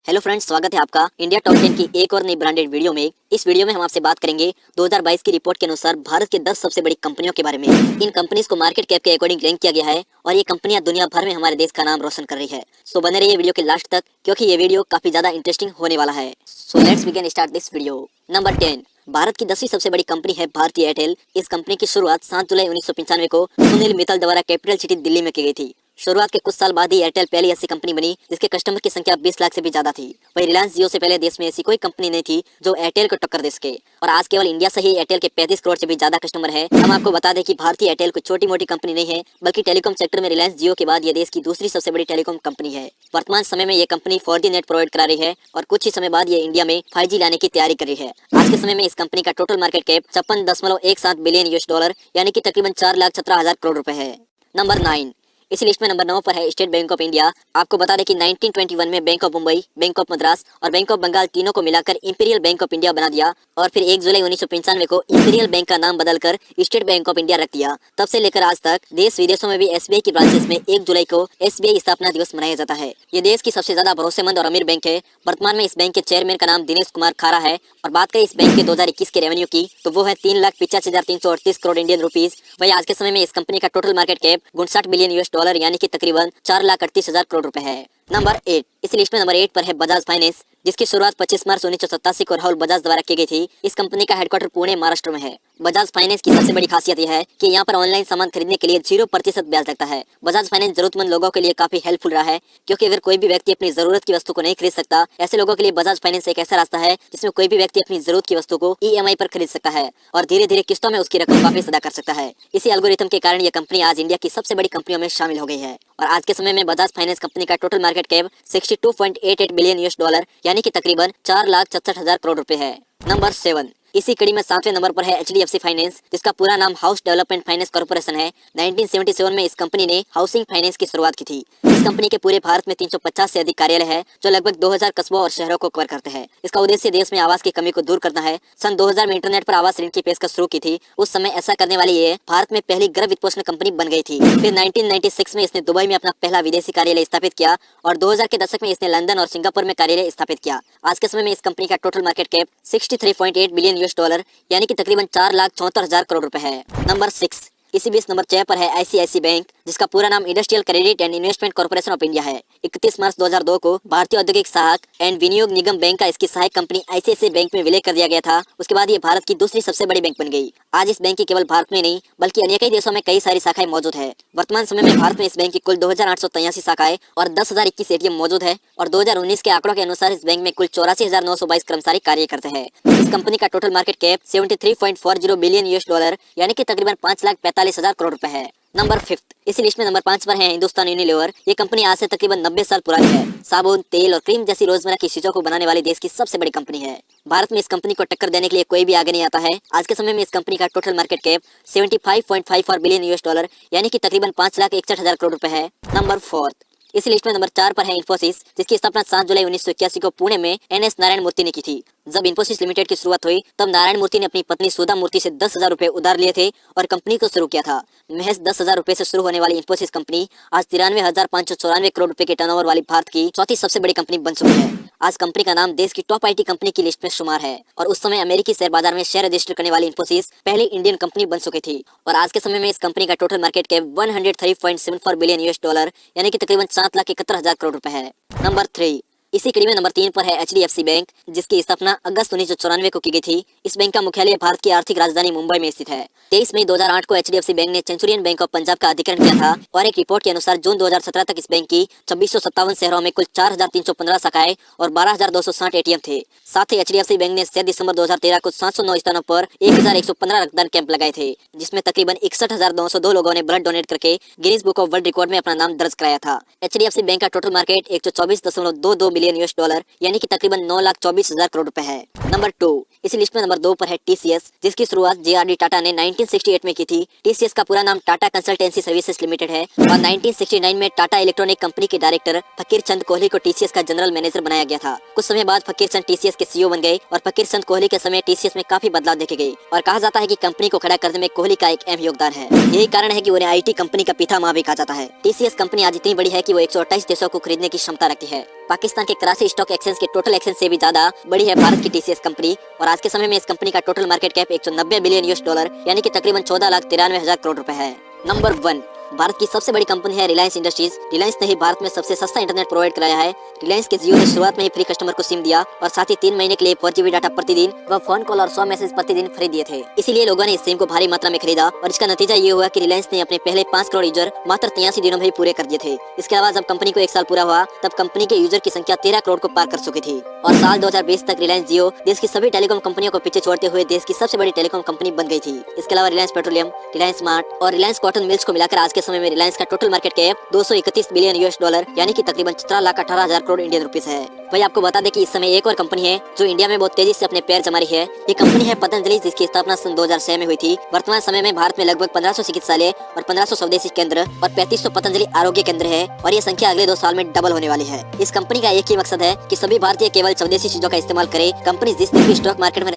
Hello friends, स्वागत है आपका इंडिया टॉप 10 की एक और नई ब्रांडेड वीडियो में। इस वीडियो में हम आपसे बात करेंगे 2022 की रिपोर्ट के अनुसार भारत के 10 सबसे बड़ी कंपनियों के बारे में। इन कंपनीज को मार्केट कैप के अकॉर्डिंग रैंक किया गया है और ये कंपनियां दुनिया भर में हमारे देश का नाम रोशन कर रही है। सो बने रहिए वीडियो के लास्ट तक, क्योंकि ये वीडियो काफी ज्यादा इंटरेस्टिंग होने वाला है। So let's begin start this video. Number 10, Bharat की 10वीं सबसे बड़ी कंपनी है भारतीय एयरटेल। इस कंपनी की शुरुआत 7 जुलाई 1995 को सुनील मित्तल द्वारा कैपिटल सिटी दिल्ली में की गई थी। शुरुआत के कुछ साल बाद ही एयरटेल पहली ऐसी कंपनी बनी जिसके कस्टमर की संख्या 20 लाख से भी ज्यादा थी। वही रिलायंस जियो से पहले देश में ऐसी कोई कंपनी नहीं थी जो एयरटेल को टक्कर दे सके। और आज केवल इंडिया से ही एयरटेल के 35 करोड़ से भी ज्यादा कस्टमर है। हम आपको बता दें कि भारतीय एयरटेल कोई छोटी मोटी कंपनी नहीं है, बल्कि टेलीकॉम सेक्टर में रिलायंस जियो के बाद ये देश की दूसरी सबसे बड़ी टेलीकॉम कंपनी है। वर्तमान समय में ये कंपनी 4G नेट प्रोवाइड करा रही है और कुछ ही समय बाद ये इंडिया में 5G लाने की तैयारी कर रही है। आज के समय में इस कंपनी का total market cap 56.17 billion US dollar यानी कि तकरीबन 4,17,000 करोड़ रुपए है। नंबर 9, इसी लिस्ट में नंबर 9 पर है स्टेट बैंक ऑफ इंडिया। आपको बता दें कि 1921 में bank of Mumbai, bank of Madras और बैंक ऑफ बंगाल तीनों को मिलाकर इंपीरियल बैंक ऑफ इंडिया बना दिया और फिर 1 जुलाई 1995 को इंपीरियल बैंक का नाम बदलकर स्टेट बैंक ऑफ इंडिया रख दिया। तब से लेकर आज तक देश विदेशों में भी SBI की ब्रांचेस में 1 जुलाई को SBI स्थापना दिवस मनाया जाता है। ये देश की सबसे ज्यादा भरोसेमंद और अमीर बैंक है। वर्तमान में इस बैंक के चेयरमैन का नाम दिनेश कुमार खारा है। और बात करें इस बैंक के 2021 के रेवेन्यू की, तो वो है 3,85,338 करोड़ इंडियन रुपीज। वही आज के समय में इस कंपनी का total market cap 59 billion US dollar यानी कि तकरीबन 4,38,000 करोड़ रुपए है। नंबर 8, इस लिस्ट में नंबर 8 पर है बजाज फाइनेंस, जिसकी शुरुआत 25 मार्च 1987 को राहुल बजाज द्वारा की गई थी। इस कंपनी का हेडक्वार्टर पुणे महाराष्ट्र में है। बजाज फाइनेंस की सबसे बड़ी खासियत यह है कि यहाँ पर ऑनलाइन सामान खरीदने के लिए 0% ब्याज लगता है। बजाज फाइनेंस जरूरतमंद लोगों के लिए काफी हेल्पफुल रहा है, क्योंकि अगर कोई भी व्यक्ति अपनी जरूरत की वस्तु को नहीं खरीद सकता, ऐसे लोगों के लिए बजाज फाइनेंस एक ऐसा रास्ता है जिसमें कोई भी व्यक्ति अपनी जरूरत की वस्तु को EMI पर खरीद सकता है और धीरे धीरे किस्तों में उसकी रकम वापस अदा कर सकता है। इसी एल्गोरिथम के कारण ये कंपनी आज इंडिया की सबसे बड़ी कंपनियों में शामिल हो गई है। और आज के समय में बजाज फाइनेंस कंपनी का total market cap 62.88 billion US dollar यानी कि तकरीबन 4,66,000 करोड़ रुपए है। नंबर 7, इसी कड़ी में 7वें नंबर पर है HDFC फाइनेंस, जिसका पूरा नाम हाउस डेवलपमेंट फाइनेंस कॉर्पोरेशन है। 1977 में इस कंपनी ने हाउसिंग फाइनेंस की शुरुआत की थी। इस कंपनी के पूरे भारत में 350 से अधिक कार्यालय है, जो लगभग 2000 कस्बों और शहरों को कवर करते हैं। इसका उद्देश्य देश में आवास की कमी को दूर करना है। सन 2000 में इंटरनेट पर आवास ऋण की पेशकश शुरू की थी। उस समय ऐसा करने वाली ये भारत में पहली गर्भ वित्तपोषण कंपनी बन गई थी। फिर 1996 में इसने दुबई में अपना पहला विदेशी कार्यालय स्थापित किया और 2000 के दशक में इसने लंदन और सिंगापुर में कार्यालय स्थापित किया। आज के समय में इस कंपनी का total market cap 63.8 billion US dollar यानी कि तकरीबन 4,74,000 करोड़ रुपए है। नंबर 6, इसी बीच नंबर 6 पर है ICICI बैंक, जिसका पूरा नाम industrial credit and investment corporation of India है। 31 मार्च 2002 को भारतीय औद्योगिक सहायक एंड विनियोग निगम बैंक का इसकी सहायक कंपनी ICICI बैंक में विलय कर दिया गया था। उसके बाद ये भारत की दूसरी सबसे बड़ी बैंक बन गई। आज इस बैंक की केवल भारत में नहीं बल्कि अन्य कई देशों में कई सारी शाखाएं मौजूद है। वर्तमान समय में भारत में इस बैंक की कुल 2,883 शाखाएं और 10,021 ATM मौजूद है और 2019 के आंकड़ों के अनुसार इस बैंक में कुल 84,922 कर्मचारी कार्य करते हैं। इस कंपनी का total market cap 73.40 billion US dollar यानी कि तकरीबन 5,45,000 करोड़ रुपए है। नंबर 5, इसी लिस्ट में नंबर 5 पर है हिंदुस्तान यूनिलीवर। ये कंपनी आज से तकरीबन 90 साल पुरानी है। साबुन, तेल और क्रीम जैसी रोजमर्रा की चीजों को बनाने वाली देश की सबसे बड़ी कंपनी है। भारत में इस कंपनी को टक्कर देने के लिए कोई भी आगे नहीं आता है। आज के समय में इस कंपनी का total market cap 75.54 billion US dollar यानी कि तकरीबन 5,61,000 करोड़ रुपए है। नंबर 4, इस लिस्ट में नंबर 4 पर है इंफोसिस, जिसकी स्थापना 7 जुलाई 1981 को पुणे में NS नारायण मूर्ति ने की थी। जब इंफोसिस लिमिटेड की शुरुआत हुई तब नारायण मूर्ति ने अपनी पत्नी सुधा मूर्ति से 10,000 रुपए उधार लिए थे और कंपनी को शुरू किया था। महज 10,000 रुपए से शुरू होने वाली इंफोसिस कंपनी आज 93,594 करोड़ रुपए के टर्नओवर वाली भारत की चौथी सबसे बड़ी कंपनी बन चुकी है। आज कंपनी का नाम देश की टॉप IT कंपनी की लिस्ट में शुमार है और उस समय अमेरिकी शेयर बाजार में शेयर रजिस्टर करने वाली इंफोसिस पहली इंडियन कंपनी बन चुकी थी। और आज के समय में इस कंपनी का total market cap 130.74 billion US dollar यानी कि तकरीबन 7,71,000 करोड़ रुपए है। नंबर 3, इसी कड़ी में नंबर 3 पर है HDFC बैंक, जिसकी स्थापना अगस्त 1994 को की गई थी। इस बैंक का मुख्यालय भारत की आर्थिक राजधानी मुंबई में स्थित है। 23 मई 2008 को HDFC बैंक ने सेंचुरियन बैंक ऑफ पंजाब का अधिग्रहण किया था और एक रिपोर्ट के अनुसार जून 2017 तक इस बैंक की 2657 शहरों में कुल 4,315 शाखाएं और 12,260 ATM थे। साथ ही HDFC बैंक ने 7 दिसंबर 2013 को 709 स्थानों पर 1,115 रक्तदान कैंप लगाए थे, जिसमें तकरीबन 61,902 लोगों ने ब्लड डोनेट करके Guinness book of world record में अपना नाम दर्ज कराया था। HDFC बैंक का total market 124.22 billion US dollar यानी कि तकरीबन 9,24,000 करोड़ रुपए है। नंबर 2, इसी लिस्ट में नंबर 2 पर है TCS, जिसकी शुरुआत JRD टाटा ने 1968 में की थी। TCS का पूरा नाम टाटा कंसल्टेंसी सर्विसेज लिमिटेड है और 1969 में टाटा इलेक्ट्रॉनिक कंपनी के डायरेक्टर फकीर चंद कोहली को TCS का जनरल मैनेजर बनाया गया था। कुछ समय बाद फकीर चंद TCS के CEO बन गए और फकीर चंद कोहली के समय TCS में काफी बदलाव देखे गए और कहा जाता है कि कंपनी को खड़ा करने में कोहली का एक अहम योगदान है। यही कारण है कि उन्हें IT कंपनी का पितामह भी कहा जाता है। TCS कंपनी आज इतनी बड़ी है कि वो 128 देशों को खरीदने की क्षमता रखती है। पाकिस्तान के कराची स्टॉक एक्सचेंज के टोटल एक्सचेंज से भी ज्यादा बड़ी है भारत की टीसीएस कंपनी। और आज के समय में इस कंपनी का total market cap 190 billion US dollar यानी कि तकरीबन 14,93,000 करोड़ रुपए है। नंबर 1, भारत की सबसे बड़ी कंपनी है रिलायंस इंडस्ट्रीज। रिलायंस ने ही भारत में सबसे सस्ता इंटरनेट प्रोवाइड कराया है। रिलायंस के जियो ने शुरुआत में ही फ्री कस्टमर को सिम दिया और साथ ही 3 महीने के लिए 4 GB डाटा प्रतिदिन व फोन कॉल और 100 मैसेज प्रतिदिन फ्री दिए थे। इसीलिए लोगों ने इस सिम को भारी मात्रा में खरीदा और इसका नतीजा ये हुआ कि रिलायंस ने अपने पहले 5 करोड़ यूजर मात्र 83 दिनों में ही पूरे कर दिए थे। इसके अलावा जब कंपनी को 1 साल पूरा हुआ तब कंपनी के यूजर की संख्या 13 करोड़ को पार कर चुकी थी और साल 2020 तक रिलायंस जियो देश की सभी टेलीकॉम कंपनियों को पीछे छोड़ते हुए देश की सबसे बड़ी टेलीकॉम कंपनी बन गई थी। इसके अलावा रिलायंस पेट्रोलियम, रिलायंस स्मार्ट और रिलायंस कॉटन मिल्स को मिलाकर आज के समय में रिलायंस का total market cap 231 billion US dollar यानी कि तकरीबन 17,18,000 करोड़ इंडियन रुपीस है। वही आपको बता दें कि इस समय एक और कंपनी है जो इंडिया में बहुत तेजी से अपने पैर जमा रही है। ये कंपनी है पतंजलि, जिसकी स्थापना सन 2006 में हुई थी। वर्तमान समय में भारत में लगभग 1500 चिकित्सालय और 1500 स्वदेशी केंद्र और 3500 पतंजलि आरोग्य केंद्र है और ये संख्या अगले 2 साल में डबल होने वाली है। इस कंपनी का एक ही मकसद है कि सभी भारतीय केवल स्वदेशी चीजों का इस्तेमाल करें। कंपनी जिस दिन भी स्टॉक मार्केट में